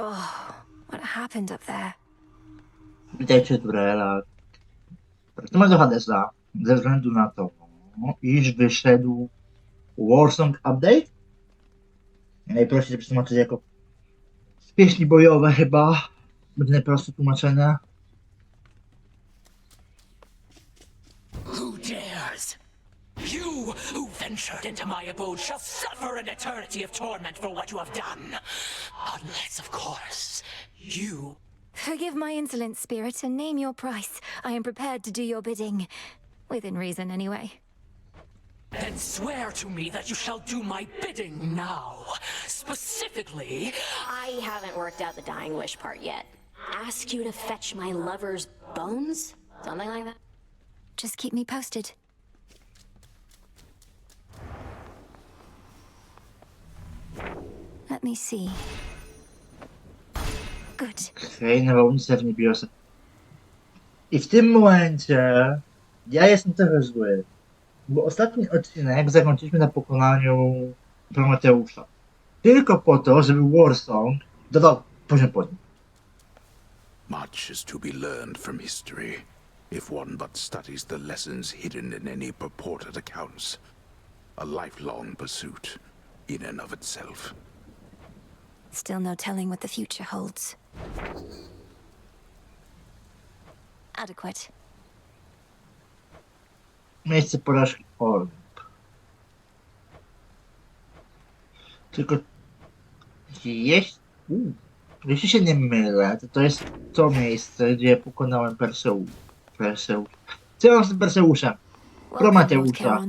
Oh, what happened up there? Witajcie, której. Wracamy do Hadesa ze względu na to, iż wyszedł Warsong Update. Najprościej się przetłumaczyć jako pieśni bojowe chyba. Będzie najprostsze tłumaczenie. Who dares? You who ventured into my abode shall suffer an eternity of torment for what you have done. Unless, of course, you... Forgive my insolent spirit and name your price. I am prepared to do your bidding. Within reason, anyway. Then swear to me that you shall do my bidding now. Specifically... I haven't worked out the dying wish part yet. Ask you to fetch my lover's bones? Something like that? Just keep me posted. Let me see. Good. Okej, nawałnica w niebiosach. I w tym momencie ja jestem trochę zły, bo ostatni odcinek zakończyliśmy na pokonaniu Prometeusza. Tylko po to, żeby Warsong dodał poziom pod nim. Much is to be learned from history, if one but studies the lessons hidden in any purported accounts. A lifelong pursuit, in and of itself. Still no telling what the future holds. Adequate. Miejsce porażki Orb. Tylko jeśli się nie mylę, to jest to miejsce, gdzie pokonałem Co ja mam z Perseuszem? Prometeusza.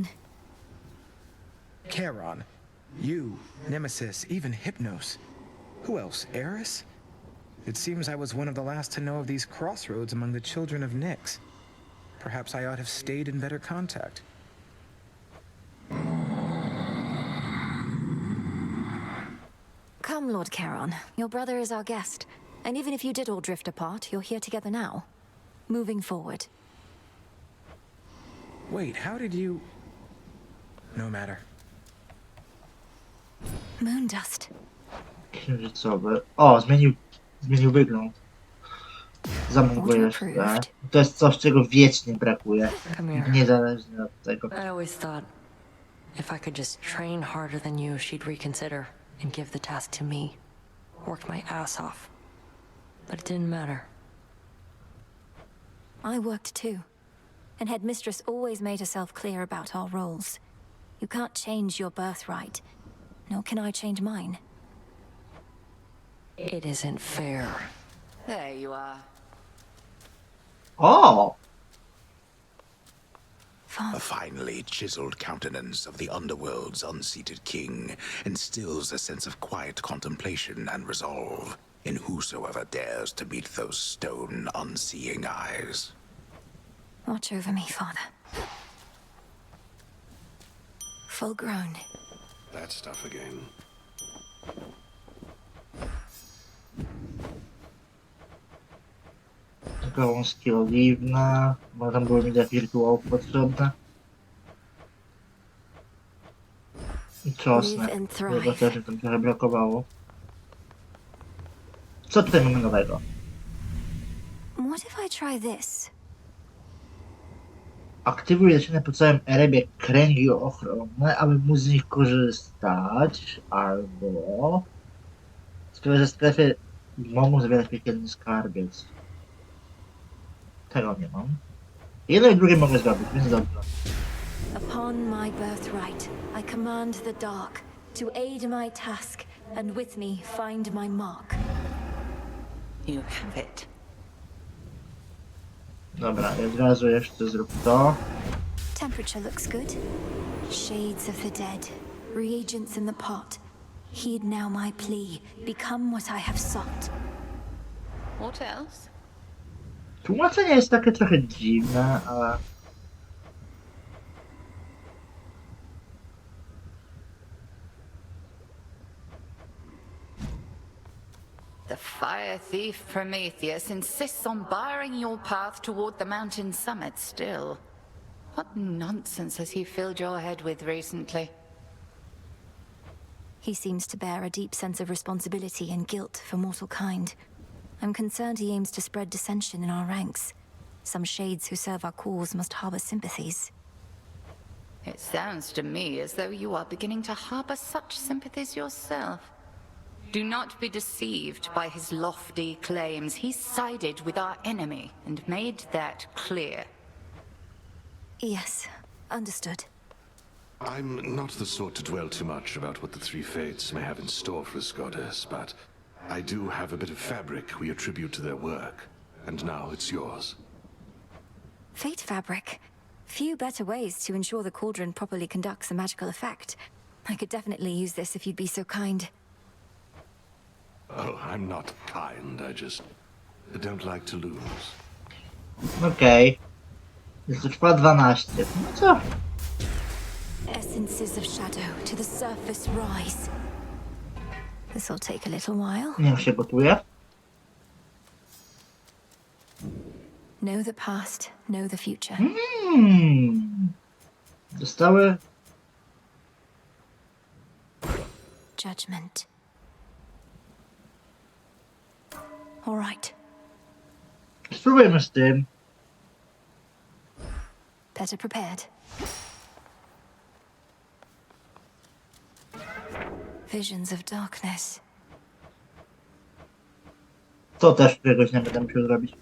Charon, you, Nemesis, even Hypnos. Who else? Eris? It seems I was one of the last to know of these crossroads among the children of Nyx. Perhaps I ought to have stayed in better contact. Come, Lord Charon. Your brother is our guest. And even if you did all drift apart, you're here together now. Moving forward. Wait, how did you... No matter. Moondust. Księżycowy. O, zmienił wygląd. Zamknął go jeszcze. To jest coś, czego wiecznie brakuje. Niezależnie od tego. I always thought if I could just train harder than you, she'd reconsider and give the task to me. Worked my ass off. But it didn't matter. I worked too. And Headmistress always made herself clear about our roles. You can't change your birthright. Nor can I change mine. It isn't fair. There you are. O! A finely chiseled countenance of the underworld's unseated king instills a sense of quiet contemplation and resolve in whosoever dares to meet those stone, unseeing eyes. Watch over me, Father. Full grown. That stuff again. Gałązki oliwne, bo tam były mi dla wirtuałów potrzebne. I czosnek, tego też mi tam trochę brakowało. Co tutaj mamy nowego? What if I try this? Aktywuj leczenie po całym erebie kręgi ochronne, aby móc z nich korzystać, albo sprawia, że strefy mogą zawierać piekielny skarbiec. Tego nie mam. Jedno i drugie mogę zrobić, więc dobrze. Upon my birthright, I command the dark to aid my task, and with me find my mark. You have it. Dobra, i od razu jeszcze zrób to. Temperature looks good. Shades of the dead, reagents in the pot. Heed now my plea, become what I have sought. What else? Tłumaczenie jest takie trochę dziwne, ale... The fire thief Prometheus insists on barring your path toward the mountain summit still. What nonsense has he filled your head with recently? He seems to bear a deep sense of responsibility and guilt for mortal kind. I'm concerned he aims to spread dissension in our ranks. Some shades who serve our cause must harbor sympathies. It sounds to me as though you are beginning to harbor such sympathies yourself. Do not be deceived by his lofty claims. He sided with our enemy and made that clear. Yes, understood. I'm not the sort to dwell too much about what the three fates may have in store for us, goddess, but I do have a bit of fabric we attribute to their work, and now it's yours. Fate fabric. Few better ways to ensure the cauldron properly conducts a magical effect. I could definitely use this if you'd be so kind. Oh, I'm not kind, I don't like to lose. Okej. Jest to trwa 12. No co? Essences of shadow to the surface rise. This'll take a little while. Niech się gotuje. Know the past, know the future. Dostały... Judgment. All right. Spróbujmy z tym. Better prepared. Visions of darkness. To też któregoś dnia będę musiał zrobić.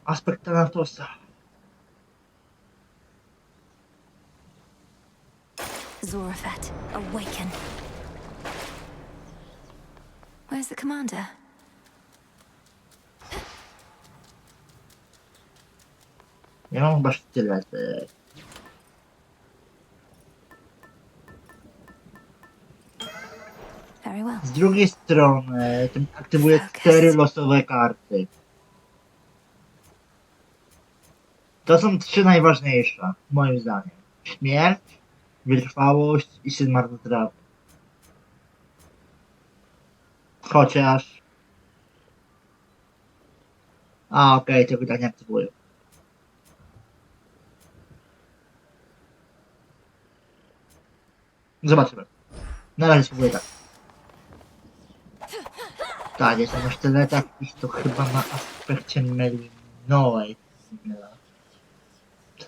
Aspekt Thanatosa. Zorafet, awaken. Where's the commander? Ja mam chyba sztylet. Very well. Z drugiej strony tym aktywuję 4 losowe karty. To są 3 najważniejsze, moim zdaniem. Śmierć, wytrwałość i syn marnotrawy. Chociaż... A, okej, tego tak nie aktywuję. Zobaczymy. Na razie spróbuję tak. Tak, jestem na sztyletach i to chyba na aspekcie Melinoe.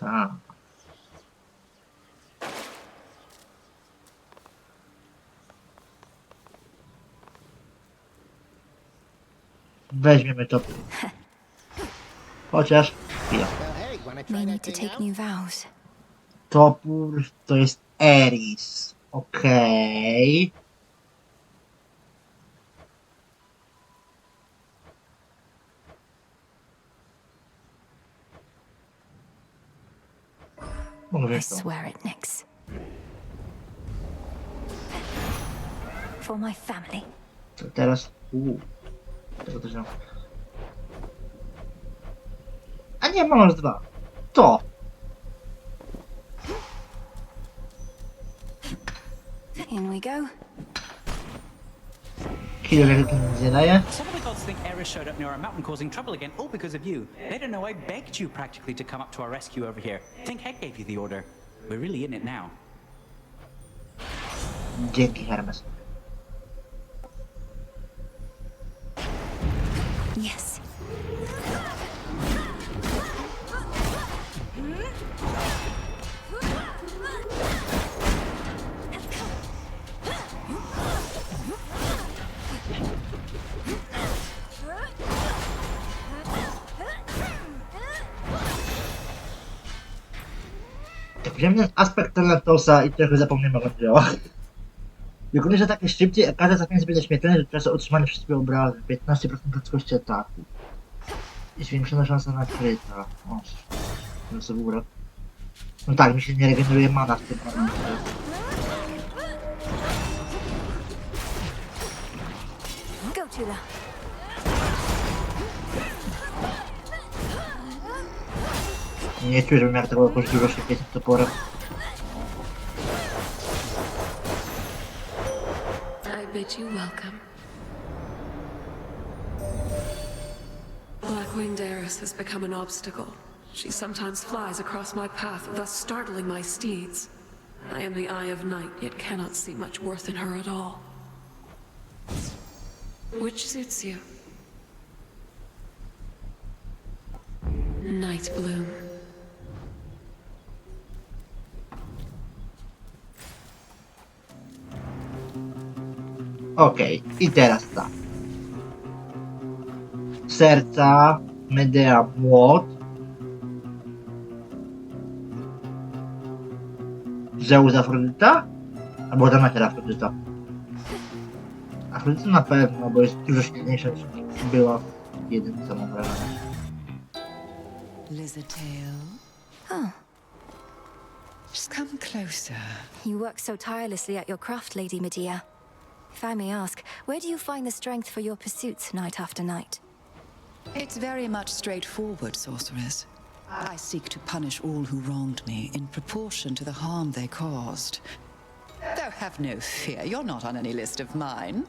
Tak. Weźmiemy to. Chociaż... chwila. May need to take new vows. Topór to jest Eris. Okej. Mogę I wziąć to. swear it, Nyx. For my family. To teraz... Tego też mam. A nie, mam aż 2. To! In we go. Killer nic nie daje. Some of the gods think Eris showed up near our mountain causing trouble again, all because of you. They don't know I begged you practically to come up to our rescue over here. Think Heck gave you the order. We're really in it now. Dzięki, Hermes. Yes. Wziąłem ten aspekt Thanatosa i trochę zapomniałem, jak on działa. Wykonuje, że takie szybciej, a każda zaklęcie będzie śmiertelne do czasu otrzymania wszystkich obrażeń. 15% prędkości ataku. I zwiększona szansa na kryta. O, to sobie ubrał. No tak, mi się nie regeneruje mana w tym momencie. Go, Tula. Nie czuję, żebym miał tego jakoś dużo szybciej tym toporem. I bid you welcome. Dark-winged Eris has become an obstacle. She sometimes flies across my path, thus startling my steeds. I am the Eye of Night, yet cannot see much worth in her at all. Which suits you? Night Bloom. Okej, i teraz tak. Serca, Medea, młot. Zeus, Afrodyta? Albo Demeter, Afrodyta. Afrodyta na pewno, bo jest dużo silniejsza niż była w jedynce, mam wrażenie. Lizardtail. Oh. Just come closer. You work so tirelessly at your craft, Lady Medea. If I may ask, where do you find the strength for your pursuits night after night? It's very much straightforward, sorceress. I seek to punish all who wronged me in proportion to the harm they caused. Though have no fear, you're not on any list of mine.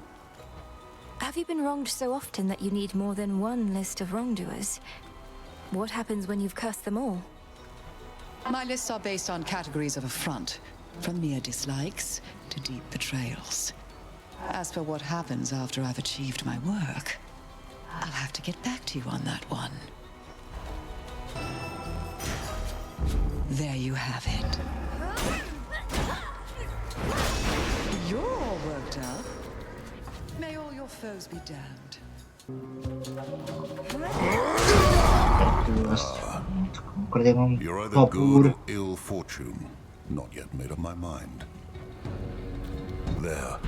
Have you been wronged so often that you need more than one list of wrongdoers? What happens when you've cursed them all? My lists are based on categories of affront, from mere dislikes to deep betrayals. As for what happens after I've achieved my work, I'll have to get back to you on that one. There you have it. You're all worked up. May all your foes be damned. You're either good or ill fortune. Not yet made up my mind. There.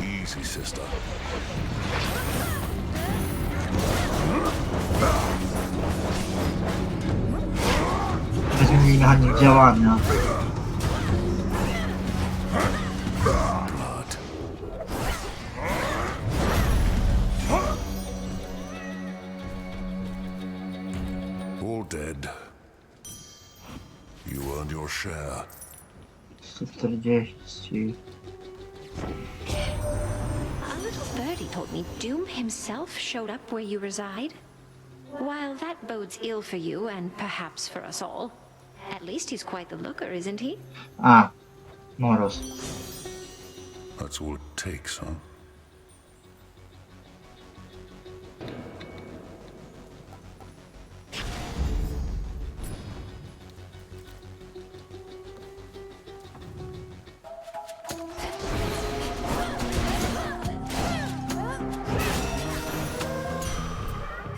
Easy, sister. Zmienili mechanizm działania. All dead. You earned your share. 140. A little birdie told me Doom himself showed up where you reside. While that bodes ill for you and perhaps for us all, at least he's quite the looker, isn't he? A, Moros. That's all it takes, huh?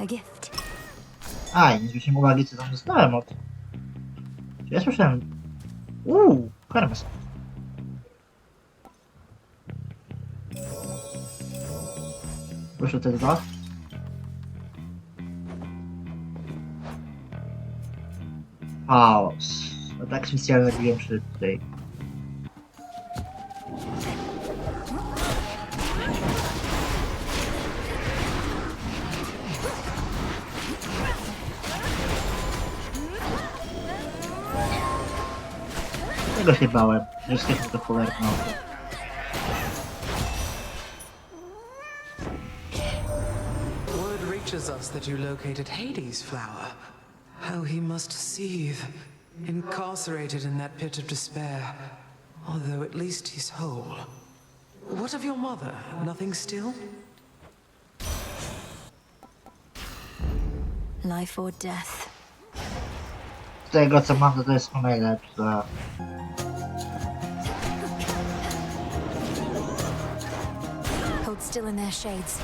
A gift. A, nie zwróciłem uwagi, co tam dostałem od... Ja słyszałem... Hermes. Proszę te dwa. Chaos. Atak specjalny większy tutaj. Tego się bałem, że jest to cholerno. Word reaches us that you located Hades' flower. How he must seethe, incarcerated in that pit of despair. Although at least he's whole. What of your mother? Nothing still? Life or death. Z tego co mam, to jest najlepsze. Hold still in their shades.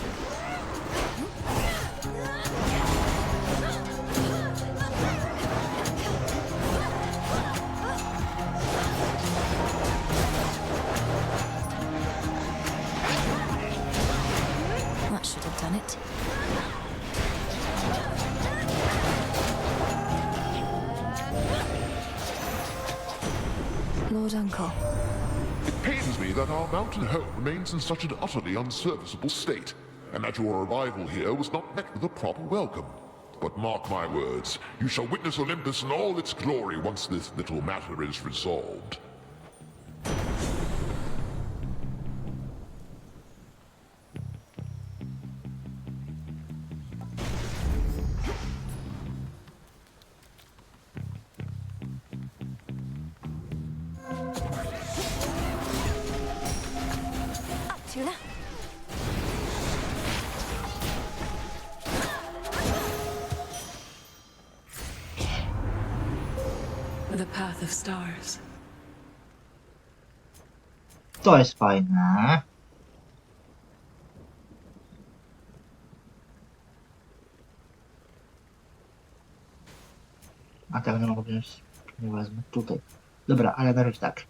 That should have done it. Lord Uncle. It pains me that our mountain home remains in such an utterly unserviceable state. and that your arrival here was not met with a proper welcome. But mark my words, you shall witness Olympus in all its glory once this little matter is resolved. Tula. The path of stars. To jest fajne. A tak nie mogę wziąć. Nie wezmę tutaj. Dobra, ale najpierw tak.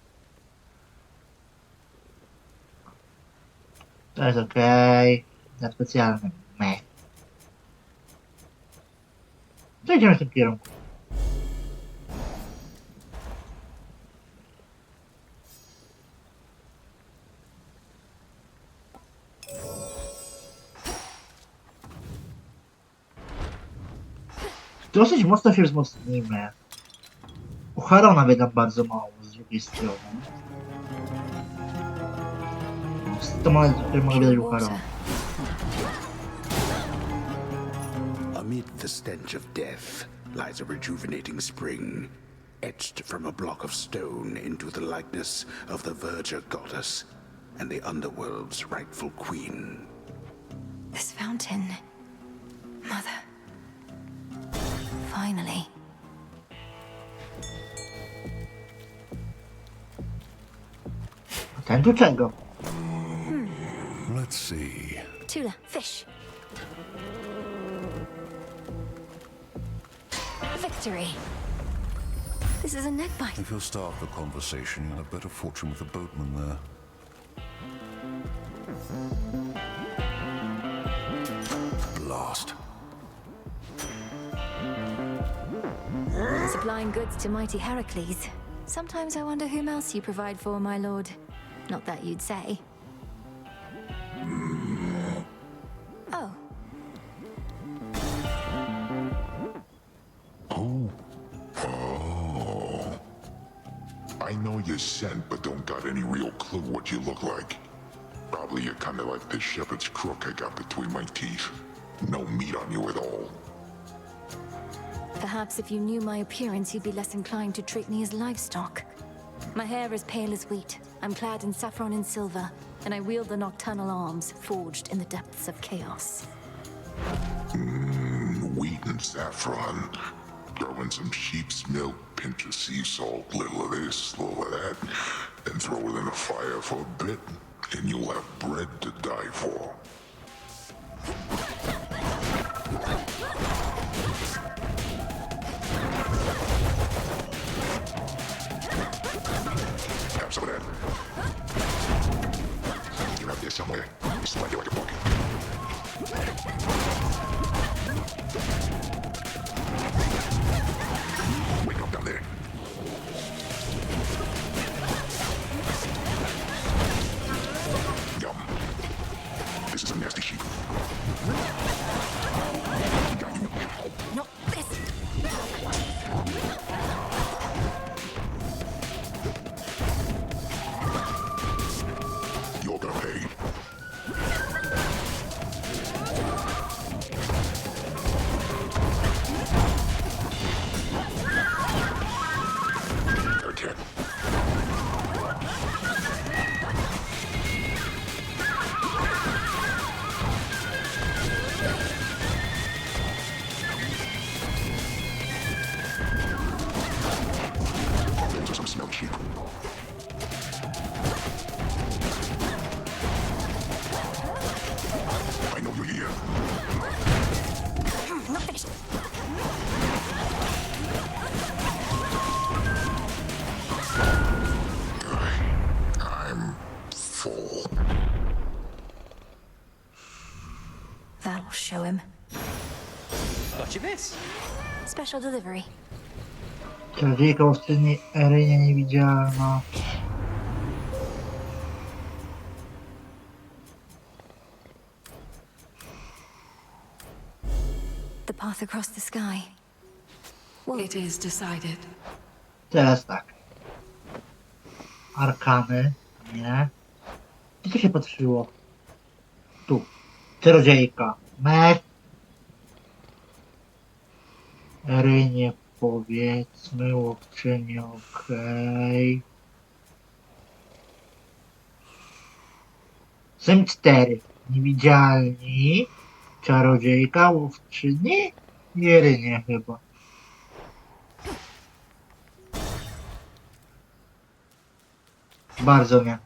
To jest okej. Na specjalnym. Meh. To idziemy w tym kierunku. Dosyć mocno się wzmocnimy. U Harona wydam bardzo mało z drugiej strony. To monet, które mogę wydać u Harona. Amid the stench of death lies a rejuvenating spring, etched from a block of stone into the likeness of the verdure goddess and the underworld's rightful queen. This fountain. Mother. Finally. Ten tu czego? Let's see. Tula, fish. Victory. This is a neck bite. If you'll start the conversation, you'll have better fortune with the boatman there. Blast. Supplying goods to mighty Heracles. Sometimes I wonder whom else you provide for, my lord. Not that you'd say. Oh. Who? Oh. I know you're sent, but don't got any real clue what you look like. Probably you're kinda like this shepherd's crook I got between my teeth. No meat on you at all. Perhaps if you knew my appearance, you'd be less inclined to treat me as livestock. My hair is pale as wheat. I'm clad in saffron and silver, and I wield the nocturnal arms forged in the depths of chaos. Wheat and saffron. Throw in some sheep's milk, pinch of sea salt, little of this, little of that, then throw it in the fire for a bit, and you'll have bread to die for. Have some of that. You're out there somewhere. Slide you like a bucket. Wake up down there. Yum. This is a nasty sheep. Got you. Not this! You're gonna pay. Okay. Those are some smelly sheep. I know you're here. Not finished. I'm full. That'll show him. Got you this. Special delivery. Czarodziejka w ostryjnej arenie niewidzialna. path across the sky. Well, It is decided. Teraz tak. Arkany. Nie. Gdzie to się patrzyło? Tu. Czarodziejka. Mech. Rynie, powiedzmy. Łowczynie, okej. Są 4. Niewidzialni. Czarodziejka, łowczyni i rynie chyba. Bardzo nie.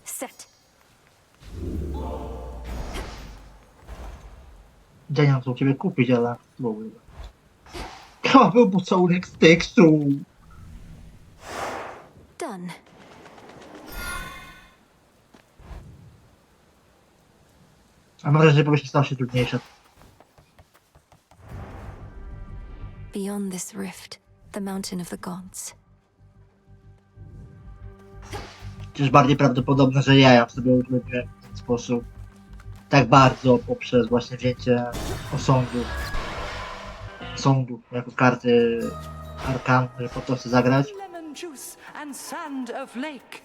set. Ja nie mam co u ciebie kupić, ale w ogóle. To był pocałunek z tekstu. Done. A mam wrażenie, że powieść stała się trudniejsza. Beyond this rift, the mountain of the gods. Przecież bardziej prawdopodobne, że ja sobie utrudniłem w ten sposób. Tak bardzo poprzez właśnie wzięcie osądu. Sądu jako karty arkan, żeby po to zagrać. Lemon juice and sand of lake.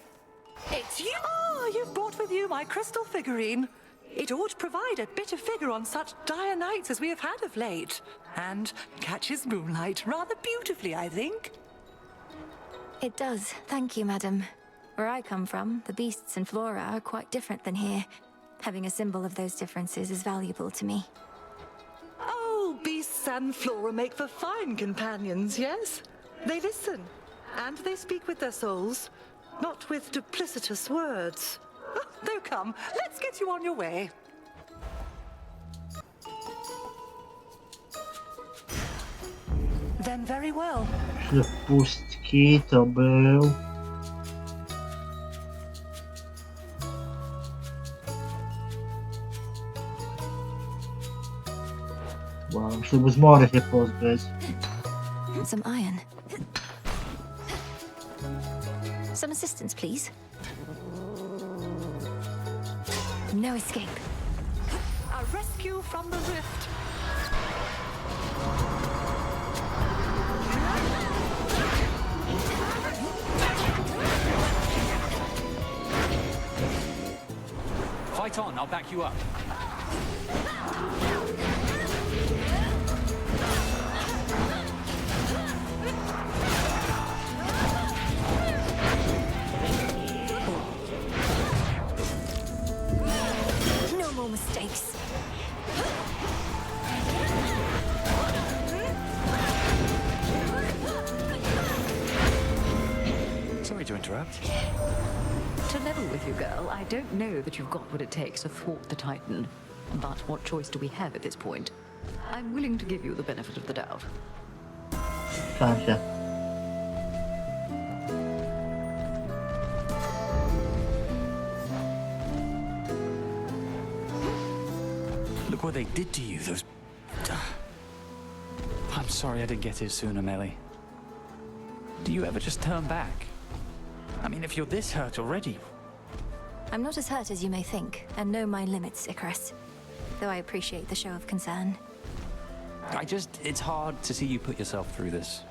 It's you! Oh, you've brought with you my crystal figurine. It ought to provide a bitter figure on such dire nights as we have had of late. And catches moonlight rather beautifully, I think. It does, thank you, madam. Where I come from, the beasts and flora are quite different than here. Having a symbol of those differences is valuable to me. Oh, beasts and flora make for fine companions, yes? They listen, and they speak with their souls, not with duplicitous words. Oh, no, come, let's get you on your way. Then very well. Pustki to był... Wow, muszę by zmory się pozbyć. Some iron. Some assistance, please. No escape. A rescue from the rift. Fight on, I'll back you up. No more mistakes. Sorry to interrupt. To level with you, girl, I don't know that you've got what it takes to thwart the Titan. But what choice do we have at this point? I'm willing to give you the benefit of the doubt. Gotcha. Look what they did to you, those... I'm sorry I didn't get here sooner, Melly. Do you ever just turn back? I mean, if you're this hurt already... I'm not as hurt as you may think, and know my limits, Icarus. Though I appreciate the show of concern. It's hard to see you put yourself through this.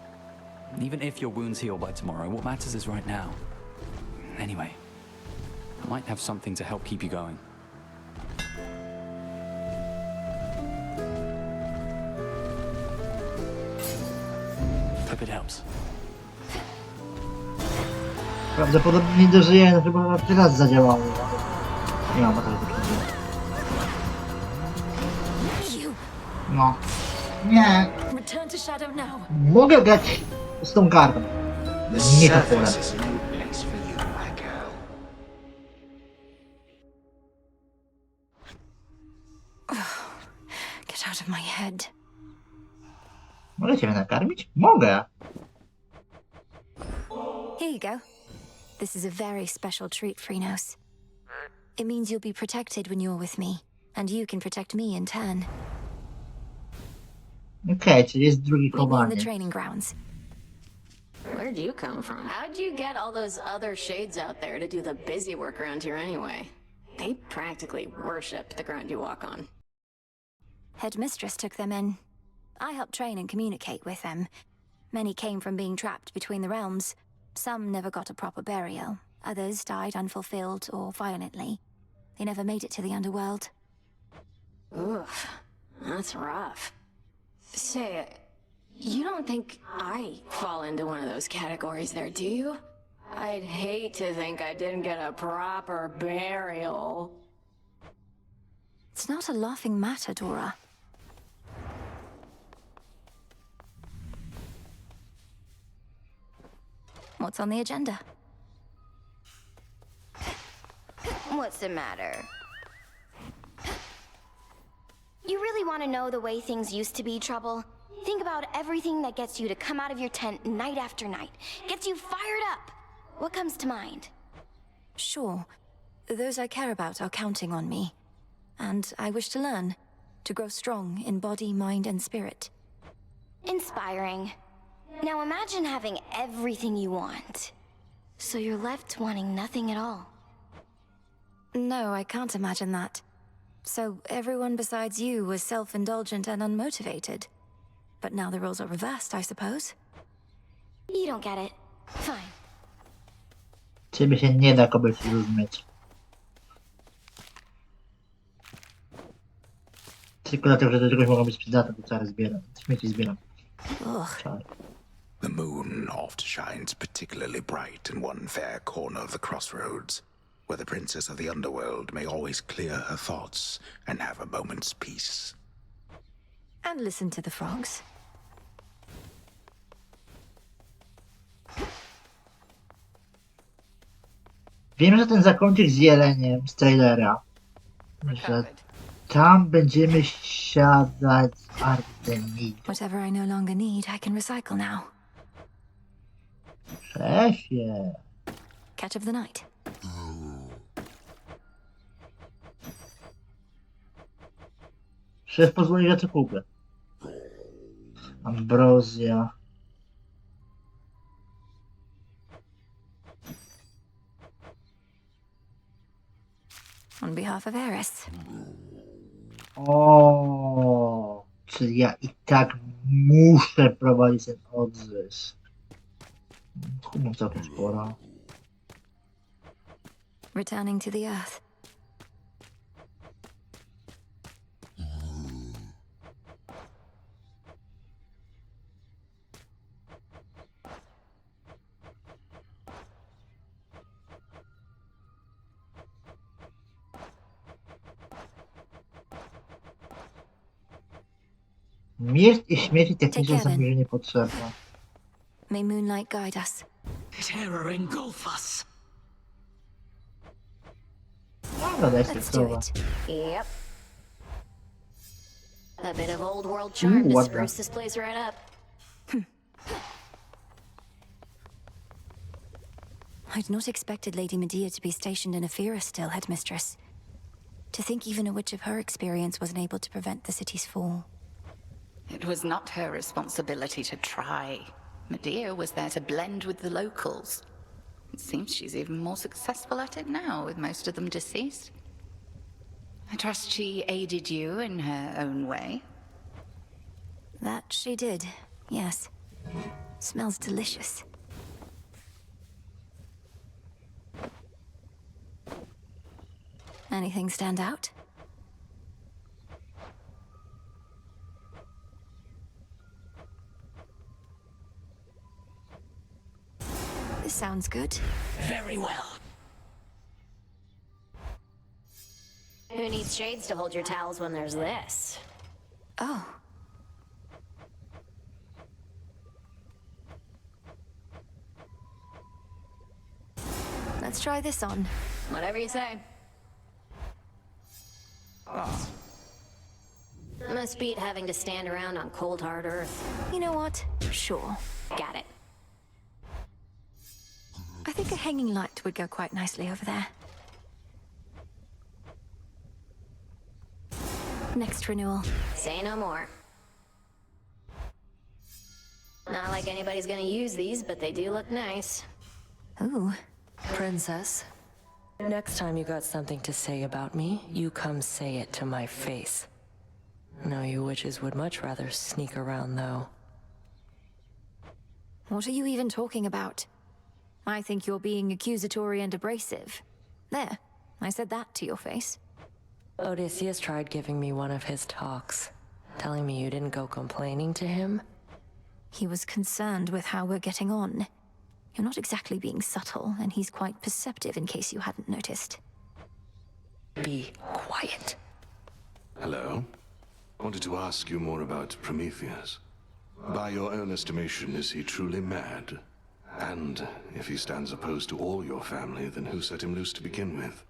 Even if your wounds heal by tomorrow, what matters is right now. Anyway, I might have something to help keep you going. Hope it helps. Prawdopodobnie nie dożyję, no chyba raz zadziałało. Nie mam tego potrzeby. No. Nie. Return to shadow now. Mogę grać z tą kartą. Nie to pole. Get out of my head. Mogę cię nakarmić? Mogę. Here you go. This is a very special treat, Phrynos. It means you'll be protected when you're with me, And you can protect me in turn. Okej, czyli jest drugi Meet me in the chowanie. training grounds. Where'd you come from? How'd you get all those other shades out there to do the busy work around here anyway? They practically worship the ground you walk on. Headmistress took them in. I helped train and communicate with them. Many came from being trapped between the realms. Some never got a proper burial. Others died unfulfilled or violently. They never made it to the underworld. Oof, that's rough. Say, you don't think I fall into one of those categories there, do you? I'd hate to think I didn't get a proper burial. It's not a laughing matter, Dora. What's on the agenda? What's the matter? You really want to know the way things used to be, Trouble? Think about everything that gets you to come out of your tent night after night. Gets you fired up. What comes to mind? Sure. Those I care about are counting on me. And I wish to learn. To grow strong in body, mind, and spirit. Inspiring. Now imagine having everything you want. So you're left wanting nothing at all. No, I can't imagine that. So everyone besides you was self-indulgent and unmotivated. But now the roles are reversed, I suppose. You don't get it. Fine. Ciebie się nie da kobiet zrozumieć. Tylko dlatego, że do czegoś mogą być przydatne, to cały zbieram. Śmieci zbieram. Czar. The moon oft shines particularly bright in one fair corner of the crossroads, where the princess of the underworld may always clear her thoughts and have a moment's peace. And listen to the frogs. Wiem, że ten zakątnik z jeleniem z trailera, że tam będziemy siadać z Artemii. Whatever I no longer need, I can recycle now. Szefie. Catch of the night. Szef pozwoli, że to kupię. Ambrozja. On behalf of Eris. O, czyli ja i tak muszę prowadzić ten odzysk. Chyba całkiem spora. Returning to the earth. Miecz i śmieci techniczne są mi niepotrzebne. May moonlight guide us. Terror engulf us. Let's do it. Yep. A bit of old world charm to spruce this place right up. I'd not expected Lady Medea to be stationed in Ephyra still, Headmistress. To think even a witch of her experience wasn't able to prevent the city's fall. It was not her responsibility to try. Medea was there to blend with the locals. It seems she's even more successful at it now, with most of them deceased. I trust she aided you in her own way. That she did, yes. Smells delicious. Anything stand out? This sounds good. Very well. Who needs shades to hold your towels when there's this? Oh. Let's try this on. Whatever you say. Must beat having to stand around on cold, hard earth. You know what? Sure. Got it. I think a hanging light would go quite nicely over there. Next renewal. Say no more. Not like anybody's gonna use these, but they do look nice. Ooh. Princess, next time you got something to say about me, you come say it to my face. No, you witches would much rather sneak around, though. What are you even talking about? I think you're being accusatory and abrasive. There, I said that to your face. Odysseus tried giving me one of his talks, telling me you didn't go complaining to him. He was concerned with how we're getting on. You're not exactly being subtle, and he's quite perceptive in case you hadn't noticed. Be quiet. Hello? I wanted to ask you more about Prometheus. By your own estimation, is he truly mad? And if he stands opposed to all your family, then who set him loose to begin with?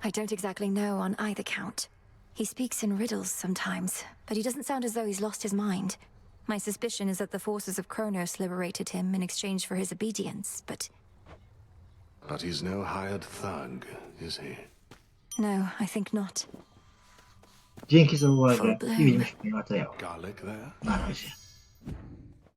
I don't exactly know on either count. He speaks in riddles sometimes, but he doesn't sound as though he's lost his mind. My suspicion is that the forces of Kronos liberated him in exchange for his obedience, but... But he's no hired thug, is he? No, I think not. Dzięki za uwagę i widzimy się w materiału. Garlic there? Na razie.